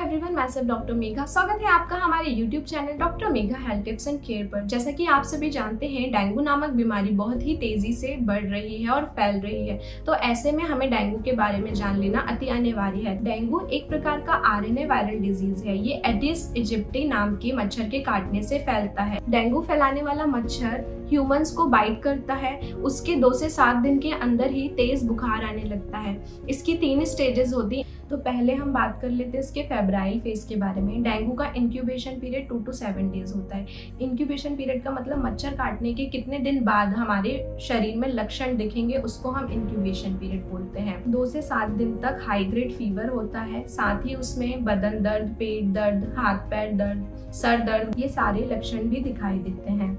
Everyone, मैं सब doctor Megha. स्वागत है आपका हमारे YouTube channel doctor Megha health tips and care पर। जैसा कि आप सभी जानते हैं, डेंगू नामक बीमारी बहुत ही तेजी से बढ़ रही है और फैल रही है। तो ऐसे में हमें डेंगू के बारे में जान लेना अति अनिवार्य है। डेंगू एक प्रकार का आरएनए वायरल डिजीज है। ये एडिस इजिप्टी नाम के मच्छर के काटने से फैलता है। डेंगू फैलाने वाला मच्छर ह्यूमंस को बाइट करता है। उसके 2 से 7 दिन के अंदर ही तेज बुखार आने लगता है। इसकी 3 स्टेजेस होती हैं। तो पहले हम बात कर लेते हैं इसके फेब्राइल फेज के बारे में। डेंगू का इंक्यूबेशन पीरियड 2 to 7 डेज होता है। इंक्यूबेशन पीरियड का मतलब मच्छर काटने के कितने दिन बाद हमारे शरीर में लक्षण दिखेंगे, उसको हम इंक्यूबेशन पीरियड बोलते हैं। 2 से 7 दिन तक हाई ग्रेड फीवर होता है। साथ ही उसमें बदन दर्द, पेट दर्द, हाथ पैर दर्द, सर दर्द, ये सारे लक्षण भी दिखाई देते हैं।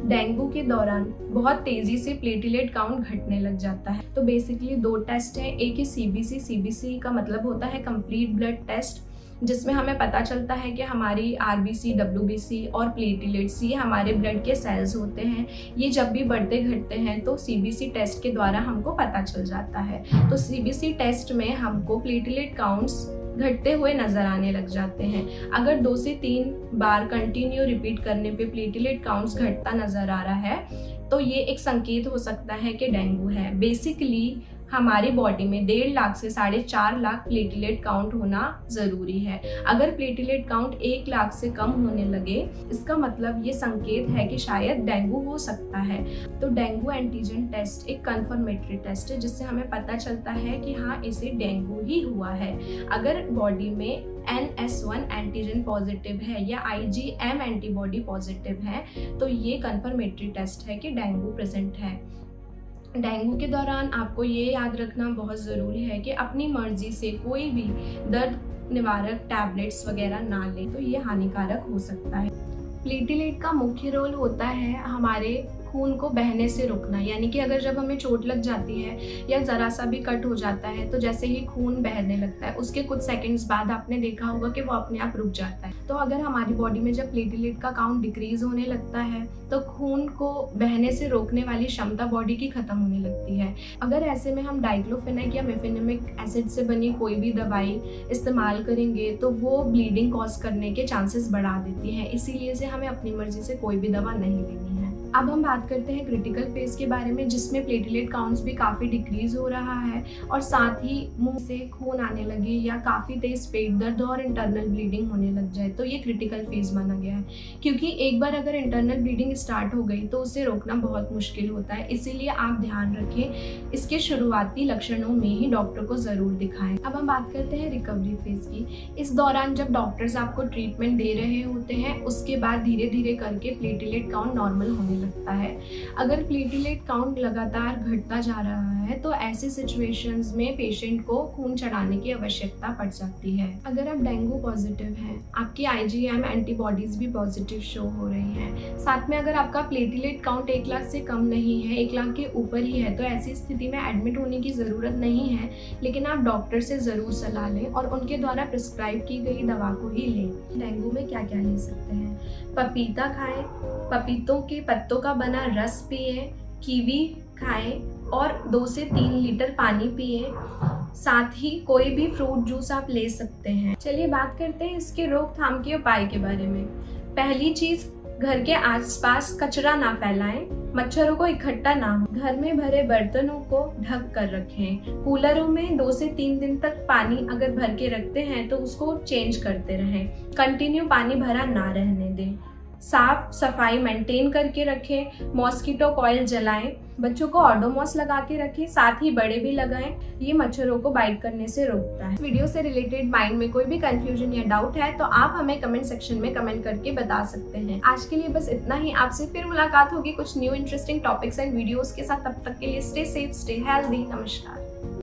डेंगू के दौरान बहुत तेजी से प्लेटलेट काउंट घटने लग जाता है। तो बेसिकली 2 टेस्ट हैं। एक है सीबीसी का मतलब होता है कंप्लीट ब्लड टेस्ट, जिसमें हमें पता चलता है कि हमारी आरबीसी, डब्ल्यूबीसी और प्लेटलेट्स, ये हमारे ब्लड के सेल्स होते हैं। ये जब भी बढ़ते घटते हैं तो सीबीसी टेस्ट के द्वारा हमको पता चल जाता है। तो सीबीसी टेस्ट में हमको प्लेटलेट काउंट्स घटते हुए नजर आने लग जाते हैं। अगर 2 से 3 बार कंटिन्यू रिपीट करने पे प्लेटलेट काउंट्स घटता नजर आ रहा है तो ये एक संकेत हो सकता है कि डेंगू है। बेसिकली हमारी बॉडी में 1.5 लाख से 4.5 लाख प्लेटलेट काउंट होना जरूरी है। अगर प्लेटलेट काउंट 1 लाख से कम होने लगे, इसका मतलब ये संकेत है कि शायद डेंगू हो सकता है। तो डेंगू एंटीजन टेस्ट एक कंफर्मेटरी टेस्ट है, जिससे हमें पता चलता है कि हाँ, इसे डेंगू ही हुआ है। अगर बॉडी में NS1 एंटीजन पॉजिटिव है या IgM एंटीबॉडी पॉजिटिव है तो ये कंफर्मेटरी टेस्ट है कि डेंगू प्रेजेंट है। डेंगू के दौरान आपको ये याद रखना बहुत ज़रूरी है कि अपनी मर्जी से कोई भी दर्द निवारक टैबलेट्स वगैरह ना लें, तो ये हानिकारक हो सकता है। प्लेटलेट का मुख्य रोल होता है हमारे खून को बहने से रोकना, यानी कि अगर जब हमें चोट लग जाती है या ज़रा सा भी कट हो जाता है तो जैसे ही खून बहने लगता है, उसके कुछ सेकंड्स बाद आपने देखा होगा कि वो अपने आप रुक जाता है। तो अगर हमारी बॉडी में जब प्लेटलेट का काउंट डिक्रीज होने लगता है तो खून को बहने से रोकने वाली क्षमता बॉडी की खत्म होने लगती है। अगर ऐसे में हम डाइक्लोफेनेक या मेफेनेमिक एसिड से बनी कोई भी दवाई इस्तेमाल करेंगे तो वो ब्लीडिंग कॉज करने के चांसेस बढ़ा देती है। इसीलिए से हमें अपनी मर्जी से कोई भी दवा नहीं लेनी है। अब हम बात करते हैं क्रिटिकल फेज के बारे में, जिसमें प्लेटलेट काउंट्स भी काफ़ी डिक्रीज हो रहा है और साथ ही मुंह से खून आने लगे या काफ़ी तेज पेट दर्द और इंटरनल ब्लीडिंग होने लग जाए तो ये क्रिटिकल फेज माना गया है। क्योंकि एक बार अगर इंटरनल ब्लीडिंग स्टार्ट हो गई तो उसे रोकना बहुत मुश्किल होता है। इसीलिए आप ध्यान रखें, इसके शुरुआती लक्षणों में ही डॉक्टर को ज़रूर दिखाएं। अब हम बात करते हैं रिकवरी फेज की। इस दौरान जब डॉक्टर्स आपको ट्रीटमेंट दे रहे होते हैं, उसके बाद धीरे धीरे करके प्लेटलेट काउंट नॉर्मल होने लगता है। अगर प्लेटलेट काउंट लगातार घटता जा रहा है तो ऐसे सिचुएशंस में पेशेंट को खून चढ़ाने की आवश्यकता पड़ सकती है। अगर आप डेंगू पॉजिटिव हैं, आपकी IgM एंटीबॉडीज भी पॉजिटिव शो हो रही हैं, साथ में अगर आपका प्लेटलेट काउंट 1 लाख से कम नहीं है, 1 लाख के ऊपर ही है, तो ऐसी स्थिति में एडमिट होने की ज़रूरत नहीं है। लेकिन आप डॉक्टर से ज़रूर सलाह लें और उनके द्वारा प्रिस्क्राइब की गई दवा को ही लें। डेंगू में क्या क्या ले सकते हैं? पपीता खाएं, पपीतों के पत्तों का बना रस पिए, कीवी खाएं और 2 से 3 लीटर पानी पिए। साथ ही कोई भी फ्रूट जूस आप ले सकते हैं। चलिए बात करते हैं इसके रोकथाम के उपाय के बारे में। पहली चीज, घर के आसपास कचरा ना फैलाएं, मच्छरों को इकट्ठा ना हो, घर में भरे बर्तनों को ढक कर रखें। कूलरों में 2 से 3 दिन तक पानी अगर भर के रखते हैं तो उसको चेंज करते रहें। कंटिन्यू पानी भरा ना रहने दें। साफ सफाई मेंटेन करके रखें। मॉस्किटो कॉइल जलाएं। बच्चों को ओडोमॉस लगा के रखें, साथ ही बड़े भी लगाएं। ये मच्छरों को बाइट करने से रोकता है। वीडियो से रिलेटेड माइंड में कोई भी कंफ्यूजन या डाउट है तो आप हमें कमेंट सेक्शन में कमेंट करके बता सकते हैं। आज के लिए बस इतना ही। आपसे फिर मुलाकात होगी कुछ new interesting topics and videos के साथ। तब तक के लिए स्टे सेफ, स्टे हेल्दी। नमस्कार।